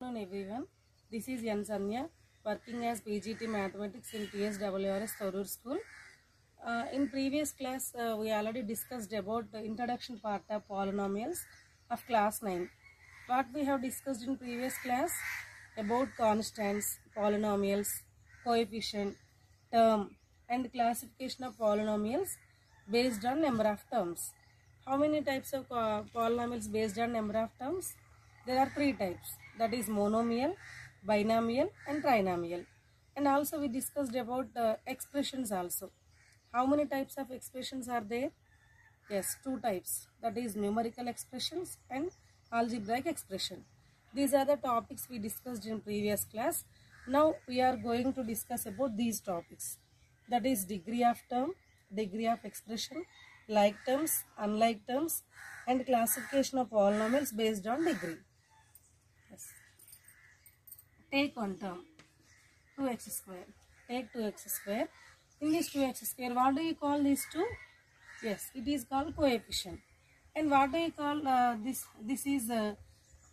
Good afternoon everyone. This is N. Sanya, working as PGT Mathematics in TSWRS Torur School. In previous class, we already discussed about the introduction part of polynomials of class 9. What we have discussed in previous class about constants, polynomials, coefficient, term and classification of polynomials based on number of terms. How many types of polynomials based on number of terms? There are three types, that is monomial, binomial and trinomial. And also we discussed about expressions also. How many types of expressions are there? Yes, two types, that is numerical expressions and algebraic expression. These are the topics we discussed in previous class. Now we are going to discuss about these topics, that is degree of term, degree of expression, like terms, unlike terms and classification of polynomials based on degree. Yes. Take one term, 2x square. Take 2x square. In this 2x square, what do you call these two? Yes, it is called coefficient. And what do you call this? This is a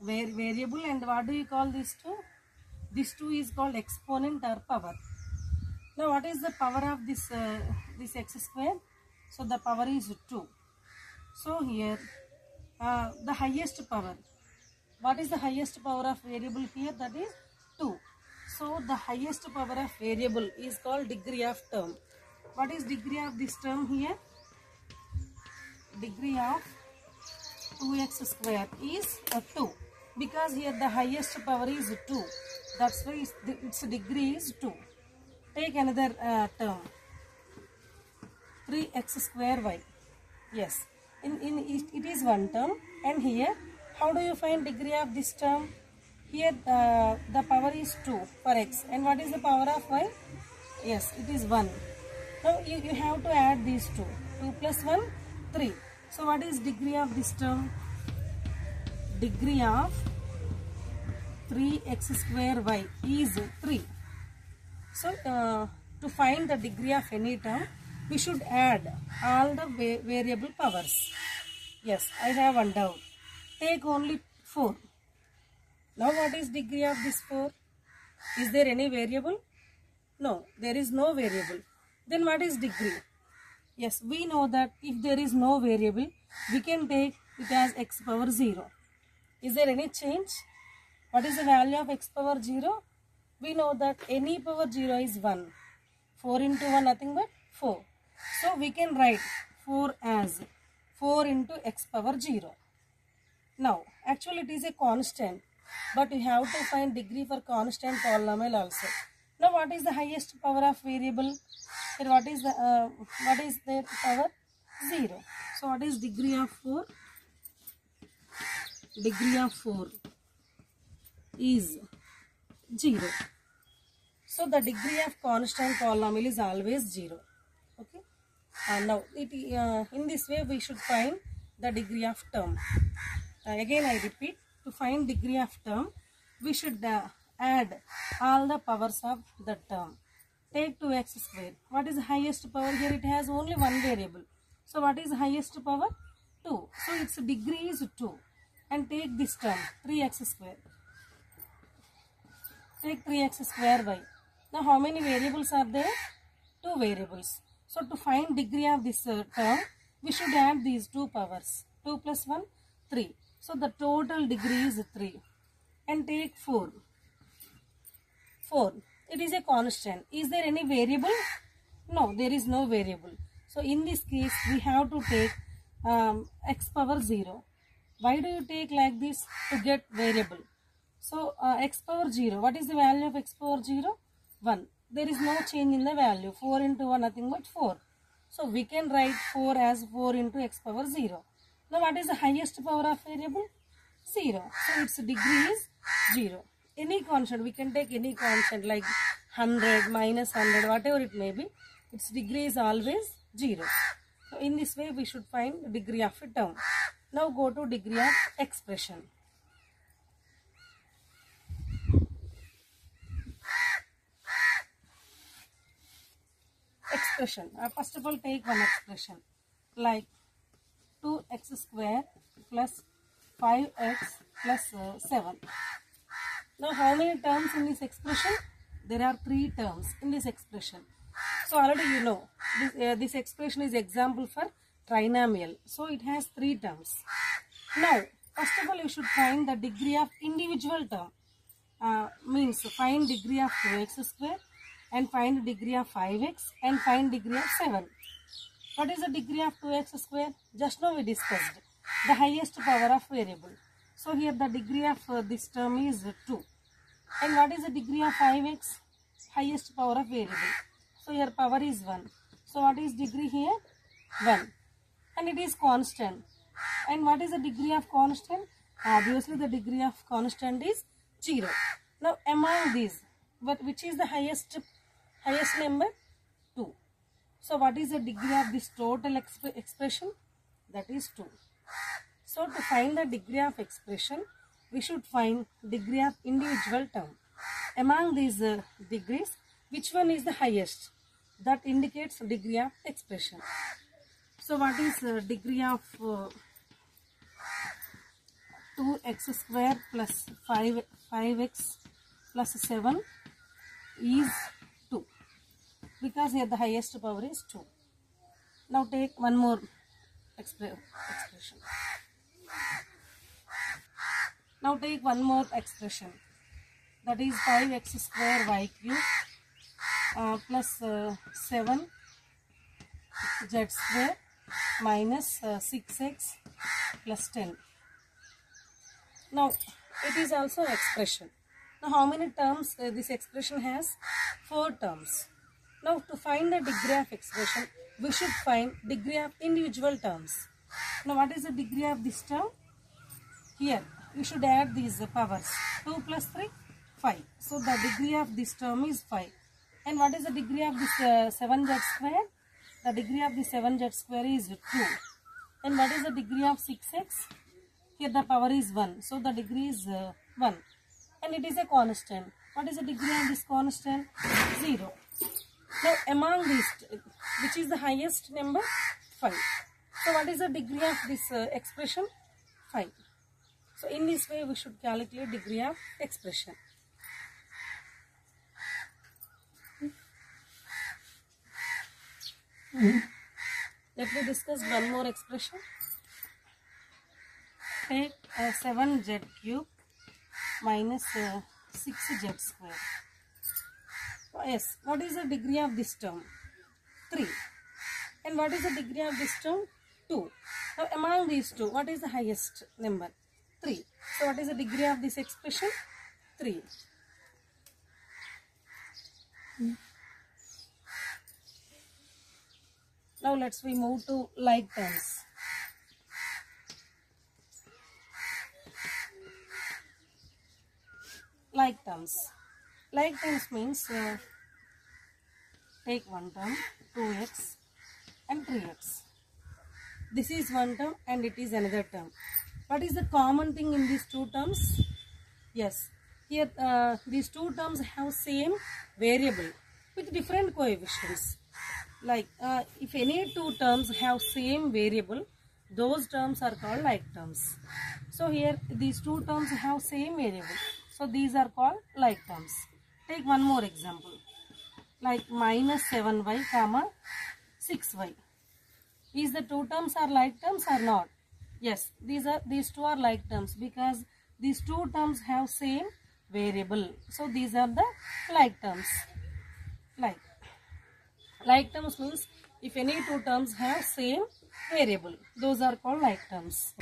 variable. And what do you call this two? This two is called exponent or power. Now, what is the power of this this x square? So the power is 2. So here, the highest power. What is the highest power of variable here? That is 2. So the highest power of variable is called degree of term. What is degree of this term here? Degree of 2x square is 2. Because here the highest power is 2. That's why its degree is 2. Take another term, 3x square y. Yes, it is one term. And here, how do you find degree of this term? Here the power is 2 for x. And what is the power of y? Yes, it is 1. Now you have to add these two. 2 plus 1, 3. So what is degree of this term? Degree of 3x square y is 3. So to find the degree of any term, we should add all the variable powers. Yes, I have one doubt. Take only 4. Now what is degree of this 4? Is there any variable? No, there is no variable. Then what is degree? Yes, we know that if there is no variable, we can take it as x power 0. Is there any change? What is the value of x power 0? We know that any power 0 is 1. 4 into 1 nothing but 4. So we can write 4 as 4 into x power 0. Now, actually it is a constant, but you have to find degree for constant polynomial also. Now, what is the highest power of variable? Here, what is their power? 0. So, what is degree of 4? Degree of 4 is 0. So, the degree of constant polynomial is always 0. Okay. Now, in this way, we should find the degree of term. Again, I repeat, to find degree of term, we should add all the powers of the term. Take 2x square. What is the highest power here? It has only one variable. So, what is the highest power? 2. So, its degree is 2. And take this term, 3x square. Take 3x square y. Now, how many variables are there? 2 variables. So, to find degree of this term, we should add these two powers. 2 plus 1, 3. So, the total degree is 3. And take 4. 4. It is a constant. Is there any variable? No, there is no variable. So, in this case, we have to take x power 0. Why do you take like this? To get variable. So, x power 0. What is the value of x power 0? 1. There is no change in the value. 4 into 1 nothing but 4. So, we can write 4 as 4 into x power 0. Now, what is the highest power of variable? 0. So, its degree is 0. Any constant, we can take any constant like 100, minus 100, whatever it may be. Its degree is always 0. So, in this way, we should find the degree of a term. Now, go to degree of expression. Expression. First of all, take one expression like 2x square plus 5x plus 7. Now how many terms in this expression? There are 3 terms in this expression. So already you know this expression is example for trinomial. So it has 3 terms. Now first of all you should find the degree of individual term. Means find degree of 2x square and find degree of 5x and find degree of 7. What is the degree of 2x square? Just now we discussed the highest power of variable. So here the degree of this term is 2. And what is the degree of 5x? Highest power of variable. So here power is 1. So what is degree here? 1. And it is constant. And what is the degree of constant? Obviously the degree of constant is 0. Now among these, which is the highest number? 2. So what is the degree of this total expression? That is 2. So to find the degree of expression, we should find degree of individual term. Among these degrees, which one is the highest? That indicates degree of expression. So what is degree of 2x square plus 5x plus 7 is 2. Because here the highest power is 2. Now take one more expression. Now take one more expression. That is 5x square y cube plus 7 z square minus 6x plus 10. Now it is also expression. Now how many terms this expression has? 4 terms. Now to find the degree of expression, we should find degree of individual terms. Now what is the degree of this term? Here you should add these powers. 2 plus 3, 5. So the degree of this term is 5. And what is the degree of this 7z square? The degree of the 7z square is 2. And what is the degree of 6x? Here the power is 1. So the degree is 1. And it is a constant. What is the degree of this constant? 0. Now among these, which is the highest number? 5. So what is the degree of this expression? 5. So in this way we should calculate degree of expression. Let me discuss one more expression. Take 7z cube minus 6z square. Yes, what is the degree of this term? 3. And what is the degree of this term? 2. Now among these two, what is the highest number? 3. So what is the degree of this expression? 3. Now we move to like terms. Like terms. Like terms means take one term, 2x and 3x. This is one term and it is another term. What is the common thing in these two terms? Yes, here these two terms have same variable with different coefficients. Like if any two terms have same variable, those terms are called like terms. So here these two terms have same variable. So these are called like terms. Take one more example. Like minus 7y comma 6y. Is the two terms are like terms or not? Yes, these two are like terms because these two terms have same variable. So these are the like terms. Like terms means if any two terms have same variable, those are called like terms.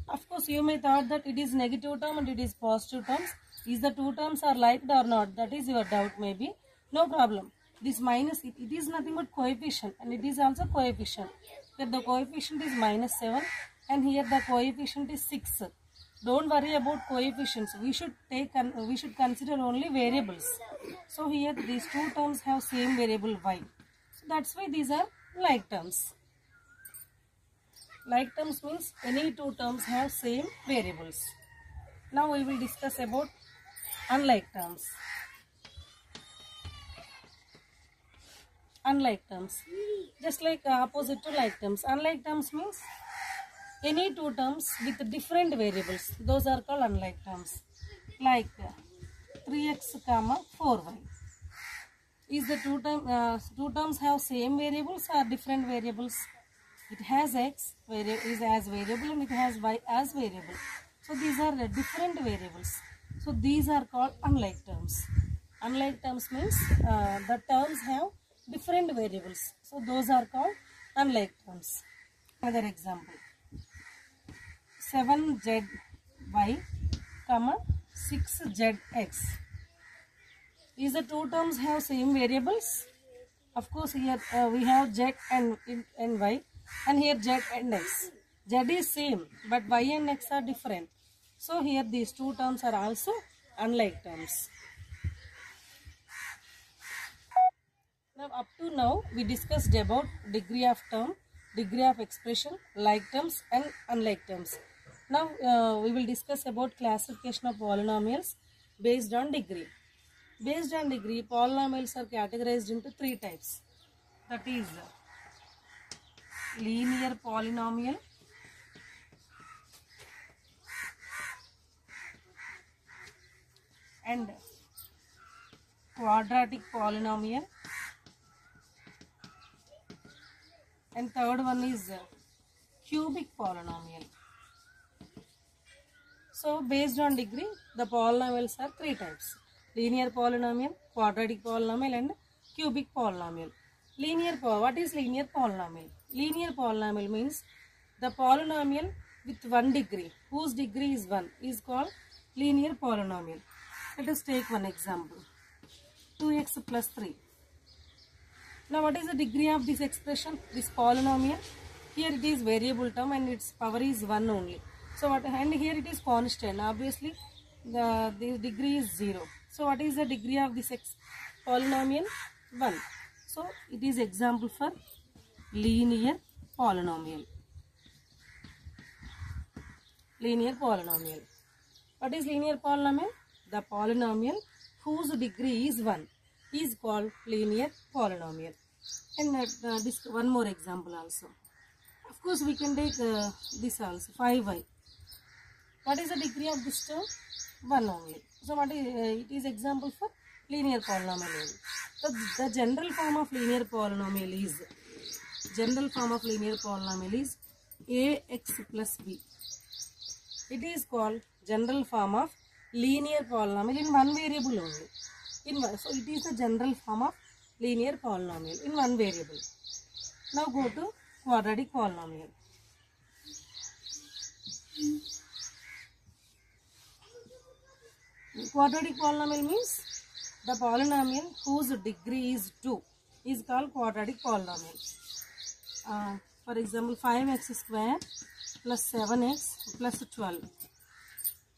Of course, you may thought that it is negative term and it is positive terms. Is the two terms are liked or not? That is your doubt maybe. No problem. This minus, it is nothing but coefficient and it is also coefficient. Here the coefficient is minus 7 and here the coefficient is 6. Don't worry about coefficients. We should consider only variables. So here these two terms have same variable y. So that's why these are like terms. Like terms means any two terms have same variables. Now we will discuss about unlike terms. Unlike terms, just like opposite to like terms. Unlike terms means any two terms with different variables. Those are called unlike terms. Like 3x comma 4y. Is the two terms have same variables or different variables? It has x is as variable and it has y as variable. So these are different variables. So these are called unlike terms. Unlike terms means the terms have different variables. So those are called unlike terms. Another example. 7zy comma 6zx. Is the two terms have same variables? Of course, here we have z and y, and here z and x. Z is same, but y and x are different. So here these two terms are also unlike terms. Now up to now we discussed about degree of term, degree of expression, like terms and unlike terms. Now we will discuss about classification of polynomials based on degree. Based on degree, polynomials are categorized into three types. That is linear polynomial, and quadratic polynomial, and third one is cubic polynomial. So based on degree, the polynomials are three types: linear polynomial, quadratic polynomial, and cubic polynomial. What is linear polynomial? Linear polynomial means the polynomial with one degree, whose degree is 1, is called linear polynomial. Let us take one example. 2x plus 3. Now what is the degree of this expression, this polynomial? Here it is variable term and its power is 1 only. So what, and here it is constant. Obviously the degree is 0. So what is the degree of this polynomial? 1. So it is example for linear polynomial. Linear polynomial. What is linear polynomial? The polynomial whose degree is 1 is called linear polynomial. And one more example also. Of course we can take this also, 5y. What is the degree of this term? 1 only. So what is, it is example for linear polynomial only. So the general form of linear polynomial is ax plus b. It is called general form of linear polynomial in one variable only. So it is the general form of linear polynomial in one variable. Now go to quadratic polynomial. Quadratic polynomial means the polynomial whose degree is 2 is called quadratic polynomial. For example, 5x square plus 7x plus 12.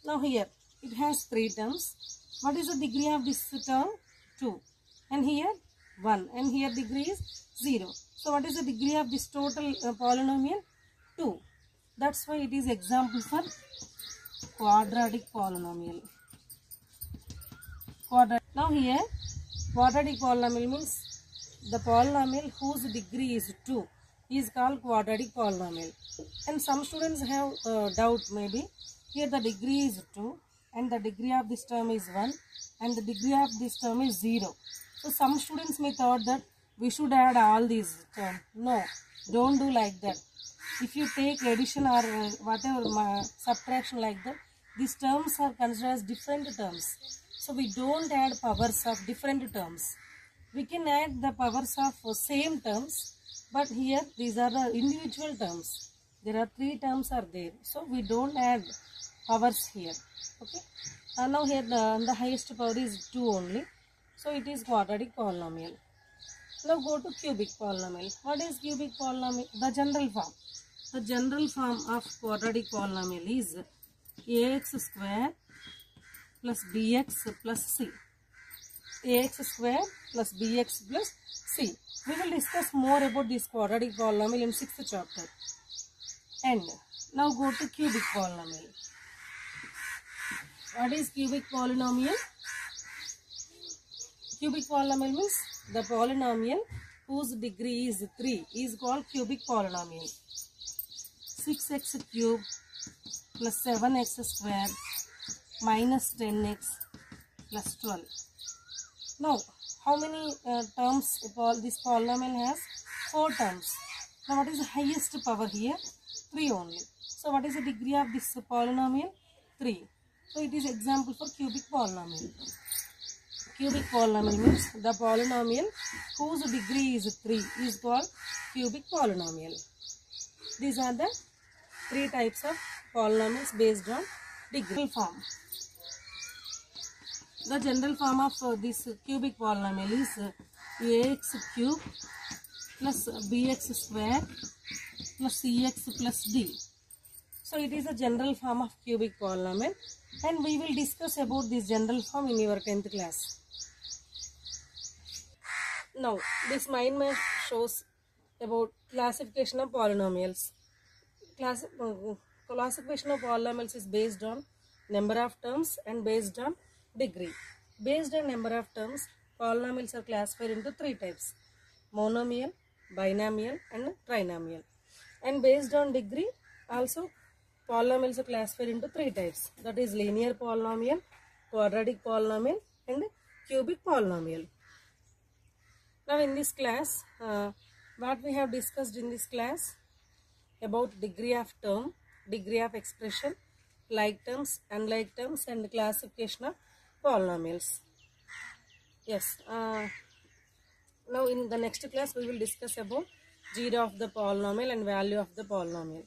Now here it has 3 terms. What is the degree of this term? 2. And here 1. And here degree is 0. So what is the degree of this total polynomial? 2. That's why it is example for quadratic polynomial. Now here quadratic polynomial means the polynomial whose degree is 2 is called quadratic polynomial. And some students have doubt maybe. Here the degree is 2 and the degree of this term is 1 and the degree of this term is 0. So some students may thought that we should add all these terms. No, don't do like that. If you take addition or whatever subtraction like that, these terms are considered as different terms. So we don't add powers of different terms. We can add the powers of same terms, but here these are the individual terms. There are 3 terms are there. So we don't add powers here. Okay. Now here the highest power is 2 only. So it is quadratic polynomial. Now go to cubic polynomial. What is cubic polynomial? The general form. The general form of quadratic polynomial is ax square plus bx plus c. Ax square plus bx plus c. We will discuss more about this quadratic polynomial in 6th chapter. And now go to cubic polynomial. What is cubic polynomial? Cubic polynomial means the polynomial whose degree is 3 is called cubic polynomial. 6x cubed plus 7x square minus 10x plus 12. Now, how many terms this polynomial has? 4 terms. Now, what is the highest power here? 3 only. So, what is the degree of this polynomial? 3. So, it is example for cubic polynomial. Cubic polynomial means the polynomial whose degree is 3 is called cubic polynomial. These are the 3 types of polynomials based on degree form. The general form of this cubic polynomial is ax cube plus bx square plus cx plus d. So it is a general form of cubic polynomial, and we will discuss about this general form in your 10th class. Now this mind map shows about classification of polynomials. Classification of polynomials is based on number of terms and based on degree. Based on number of terms, polynomials are classified into 3 types: monomial, binomial and trinomial. And based on degree, also polynomials are classified into 3 types, that is linear polynomial, quadratic polynomial and cubic polynomial. Now in this class, what we have discussed in this class about degree of term, degree of expression, like terms, unlike terms and classification of polynomials. Yes, now in the next class we will discuss about zero of the polynomial and value of the polynomial.